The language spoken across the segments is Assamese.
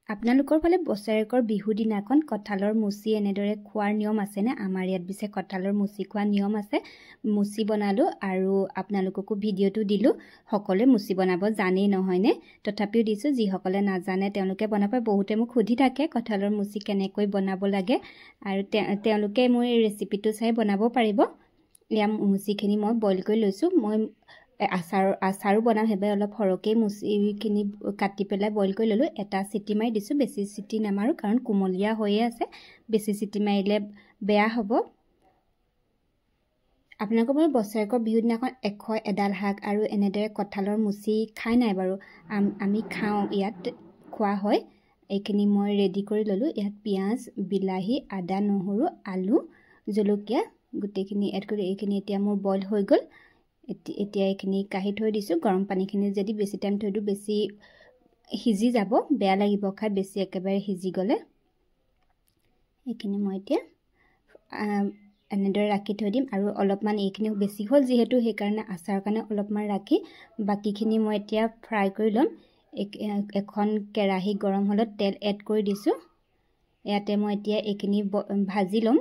আপোনালোকৰ ফালে বছৰেকৰ বিহু দিনাখন কঁঠালৰ মুচি এনেদৰে খোৱাৰ নিয়ম আছেনে? আমাৰ ইয়াত পিছে কঁঠালৰ মুচি খোৱা নিয়ম আছে। মুচি বনালোঁ আৰু আপোনালোককো ভিডিঅ'টো দিলোঁ। সকলোৱে মুচি বনাব জানেই নহয়নে? তথাপিও দিছোঁ, যিসকলে নাজানে তেওঁলোকে বনাব। বহুতে মোক সুধি থাকে কঁঠালৰ মুচি কেনেকৈ বনাব লাগে, আৰু তেওঁলোকে মোৰ এই ৰেচিপিটো চাই বনাব পাৰিব। এয়া মুচিখিনি মই বইল কৰি লৈছোঁ। মই আচাৰো বনাম, সেইবাবে অলপ সৰহকৈ মুচিখিনি কাটি পেলাই বইল কৰি ল'লোঁ। এটা চিটি মাৰি দিছোঁ, বেছি চিটি নামাৰোঁ কাৰণ কোমলীয়া হৈয়ে আছে। বেছি চিটি মাৰিলে বেয়া হ'ব। আপোনালোকৰ বাৰু বছৰেকৰ বিহুৰ দিনাখন এডাল শাক আৰু এনেদৰে কঁঠালৰ মুচি খাই নাই বাৰু? আমি খাওঁ, ইয়াত খোৱা হয়। এইখিনি মই ৰেডি কৰি ল'লোঁ। ইয়াত পিঁয়াজ, বিলাহী, আদা, নহৰু, আলু, জলকীয়া গোটেইখিনি এড কৰি এইখিনি এতিয়া মোৰ বইল হৈ গ'ল। এতিয়া এইখিনি কাঢ়ি থৈ দিছোঁ। গৰম পানীখিনি যদি বেছি টাইম থৈ দিওঁ বেছি সিজি যাব, বেয়া লাগিব খাই, বেছি একেবাৰে সিজি গ'লে। এইখিনি মই এতিয়া এনেদৰে ৰাখি থৈ দিম। আৰু অলপমান এইখিনি বেছি হ'ল যিহেতু, সেইকাৰণে আচাৰৰ কাৰণে অলপমান ৰাখি বাকীখিনি মই এতিয়া ফ্ৰাই কৰি ল'ম। এখন কেৰাহী গৰম হ'লত তেল এড কৰি দিছোঁ। ইয়াতে মই এতিয়া এইখিনি ভাজি ল'ম।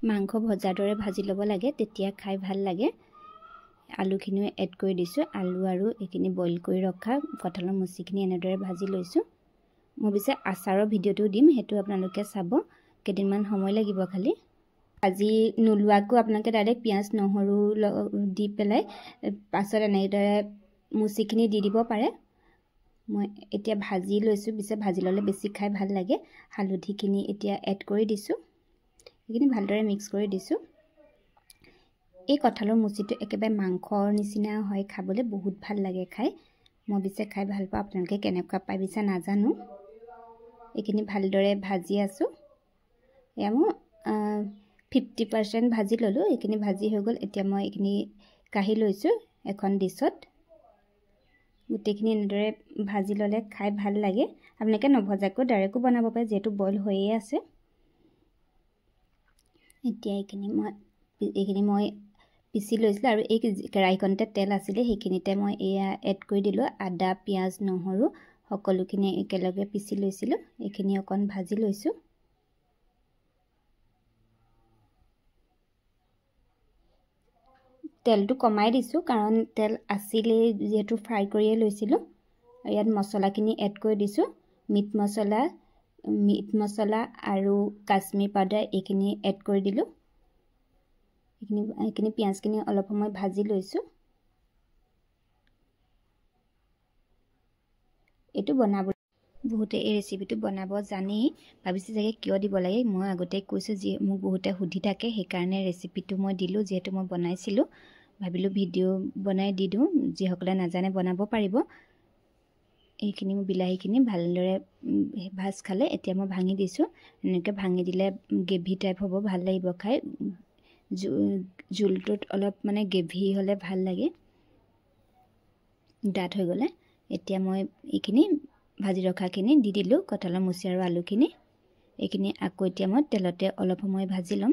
মাংস ভজাৰ দৰে ভাজি ল'ব লাগে, তেতিয়া খাই ভাল লাগে। আলুখিনিও এড কৰি দিছোঁ। আলু আৰু এইখিনি বইল কৰি ৰখা কঁঠালৰ মুচিখিনি এনেদৰে ভাজি লৈছোঁ। মই পিছে আচাৰৰ ভিডিঅ'টো দিম, সেইটো আপোনালোকে চাব। কেইদিনমান সময় লাগিব খালি। ভাজি নোলোৱাকৈও আপোনালোকে ডাইৰেক্ট পিঁয়াজ নহৰু দি পেলাই পাছত এনেদৰে মুচিখিনি দি দিব পাৰে। মই এতিয়া ভাজি লৈছোঁ, পিছে ভাজি ল'লে বেছি খাই ভাল লাগে। হালধিখিনি এতিয়া এড কৰি দিছোঁ। এইখিনি ভালদৰে মিক্স কৰি দিছোঁ। এই কঁঠালৰ মুচিটো একেবাৰে মাংসৰ নিচিনা হয়, খাবলৈ বহুত ভাল লাগে খাই। মই পিছে খাই ভাল পাওঁ, আপোনালোকে কেনেকুৱা পাই পিছে নাজানো। এইখিনি ভালদৰে ভাজি আছোঁ। এয়া মই 50% ভাজি ল'লোঁ। এইখিনি ভাজি হৈ গ'ল। এতিয়া মই এইখিনি কাঢ়ি লৈছোঁ এখন ডিছত। গোটেইখিনি এনেদৰে ভাজি ল'লে খাই ভাল লাগে। আপোনালোকে নভজাকৈ ডাইৰেক্টো বনাব পাৰে, যিহেতু বইল হৈয়ে আছে। এতিয়া এইখিনি মই পিচি লৈছিলোঁ, আৰু এই কেৰাহীখনতে তেল আছিলে, সেইখিনিতে মই এয়া এড কৰি দিলোঁ। আদা, পিঁয়াজ, নহৰু সকলোখিনি একেলগে পিচি লৈছিলোঁ। এইখিনি অকণ ভাজি লৈছোঁ। তেলটো কমাই দিছোঁ কাৰণ তেল আছিলেই যিহেতু, ফ্ৰাই কৰিয়ে লৈছিলোঁ। ইয়াত মছলাখিনি এড কৰি দিছোঁ। মিট মছলা আৰু কাশ্মীৰ পাউডাৰ এইখিনি এড কৰি দিলোঁ। এইখিনি পিঁয়াজখিনি অলপ সময় ভাজি লৈছোঁ। এইটো বহুতে এই ৰেচিপিটো বনাব জানেই, ভাবিছে চাগে কিয় দিব লাগে। মই আগতে কৈছোঁ, মোক বহুতে সুধি থাকে, সেইকাৰণে ৰেচিপিটো মই দিলোঁ। যিহেতু মই বনাইছিলোঁ, ভাবিলোঁ ভিডিঅ' বনাই দি দিওঁ, যিসকলে নাজানে বনাব পাৰিব। এইখিনি বিলাহীখিনি ভালদৰে ভাজ খালে এতিয়া মই ভাঙি দিছোঁ। এনেকৈ ভাঙি দিলে গ্ৰেভি টাইপ হ'ব, ভাল লাগিব খাই। জোলটোত অলপ মানে গ্ৰেভি হ'লে ভাল লাগে, ডাঠ হৈ গ'লে। এতিয়া মই এইখিনি ভাজি ৰখাখিনি দি দিলোঁ, কঁঠালৰ মুচি আৰু আলুখিনি। এইখিনি আকৌ এতিয়া মই তেলতে অলপ সময় ভাজি ল'ম।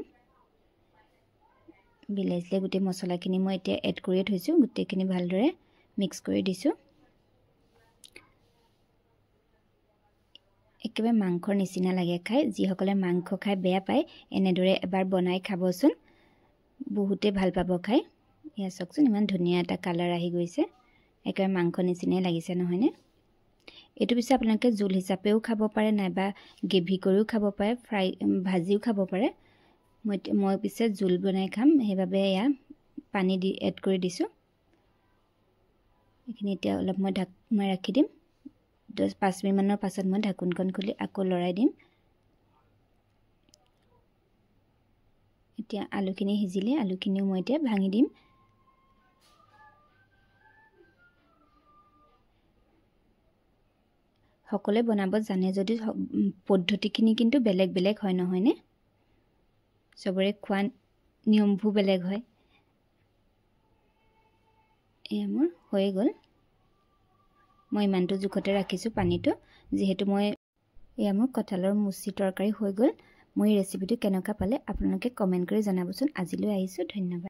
বিলাহী গোটেই মছলাখিনি মই এতিয়া এড কৰিয়ে থৈছোঁ। গোটেইখিনি ভালদৰে মিক্স কৰি দিছোঁ। একেবাৰে মাংসৰ নিচিনা লাগে খাই। যিসকলে মাংস খাই বেয়া পায়, এনেদৰে এবাৰ বনাই খাবচোন, বহুতেই ভাল পাব খাই। এয়া চাওকচোন, ইমান ধুনীয়া এটা কালাৰ আহি গৈছে। একেবাৰে মাংস নিচিনাই লাগিছে নহয়নে? এইটো পিছে আপোনালোকে জোল হিচাপেও খাব পাৰে, নাইবা গ্ৰেভি কৰিও খাব পাৰে, ভাজিও খাব পাৰে। মই পিছে জোল বনাই খাম, সেইবাবে এয়া পানী দি এড কৰি দিছোঁ। এইখিনি এতিয়া অলপ মই ৰাখি দিম। 5 মিনিটমানৰ পাছত মই ঢাকোনখন খুলি আকৌ লৰাই দিম। এতিয়া আলুখিনি সিজিলে, আলুখিনিও মই এতিয়া ভাঙি দিম। সকলোৱে বনাব জানে যদি পদ্ধতিখিনি কিন্তু বেলেগ বেলেগ হয় নহয়নে? চবৰে খোৱা নিয়মবোৰ বেলেগ হয়। এয়া মোৰ হৈয়ে গ'ল। মই ইমানটো জোখতে ৰাখিছোঁ পানীটো, যিহেতু এয়া মোৰ কঁঠালৰ মুচি তৰকাৰী হৈ গ'ল। মোৰ এই ৰেচিপিটো কেনেকুৱা পালে আপোনালোকে কমেণ্ট কৰি জনাবচোন। আজিলৈ আহিছোঁ, ধন্যবাদ।